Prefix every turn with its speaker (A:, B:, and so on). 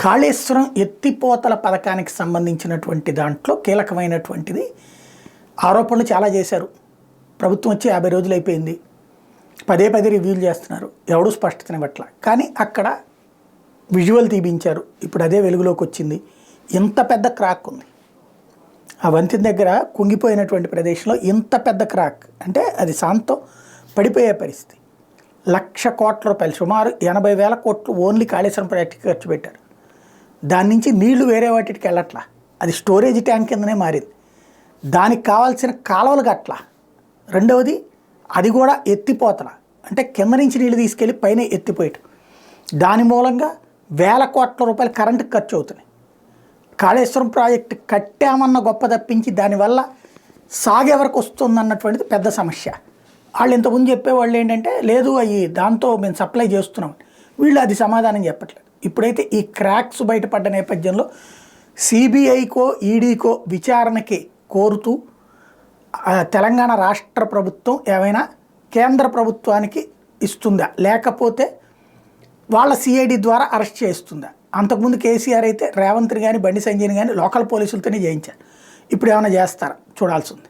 A: కాళేశ్వరం ఎత్తిపోతల పథకానికి సంబంధించినటువంటి దాంట్లో కీలకమైనటువంటిది ఆరోపణలు చాలా చేశారు. ప్రభుత్వం వచ్చి 50 రోజులు అయిపోయింది, పదే పదే రివ్యూలు చేస్తున్నారు, ఎవడూ స్పష్టతనివ్వట్ల. కానీ అక్కడ విజువల్ తీపించారు, ఇప్పుడు అదే వెలుగులోకి వచ్చింది. ఇంత పెద్ద క్రాక్ ఉంది ఆ వంతెన దగ్గర, కుంగిపోయినటువంటి ప్రదేశంలో ఇంత పెద్ద క్రాక్ అంటే అది శాంతం పడిపోయే పరిస్థితి. 1,00,000 కోట్ల రూపాయలు, సుమారు 80,000 కోట్లు ఓన్లీ కాళేశ్వరం ప్రాజెక్టుకి ఖర్చు పెట్టారు. దాని నుంచి నీళ్లు వేరే వాటికి వెళ్ళట్లా, అది స్టోరేజ్ ట్యాంక్ కిందనే మారింది. దానికి కావాల్సిన కాలువలు గట్ల. రెండవది అది కూడా ఎత్తిపోతల, అంటే కింద నుంచి నీళ్ళు తీసుకెళ్ళి పైన ఎత్తిపోయటం. దాని మూలంగా 1,000 కోట్ల రూపాయలు కరెంటుకి ఖర్చు అవుతున్నాయి. కాళేశ్వరం ప్రాజెక్టు కట్టామన్న గొప్ప తప్పించి దానివల్ల సాగెవరికి వస్తుందన్నటువంటిది పెద్ద సమస్య. వాళ్ళు ఇంతకుముందు చెప్పేవాళ్ళు ఏంటంటే లేదు అవి దాంతో మేము సప్లై చేస్తున్నాం, వీళ్ళు అది సమాధానం చెప్పట్లేదు. ఇప్పుడైతే ఈ క్రాక్స్ బయటపడ్డ నేపథ్యంలో సిబిఐకో ఈడీకో విచారణకి కోరుతూ తెలంగాణ రాష్ట్ర ప్రభుత్వం ఏమైనా కేంద్ర ప్రభుత్వానికి ఇస్తుందా, లేకపోతే వాళ్ళ సిఐడి ద్వారా అరెస్ట్ చేస్తుందా? అంతకుముందు కేసీఆర్ అయితే రేవంత్ని కానీ బండి సంజయ్ని కానీ లోకల్ పోలీసులతోనే చేయించారు. ఇప్పుడు ఏమైనా చేస్తారా చూడాల్సి ఉంది.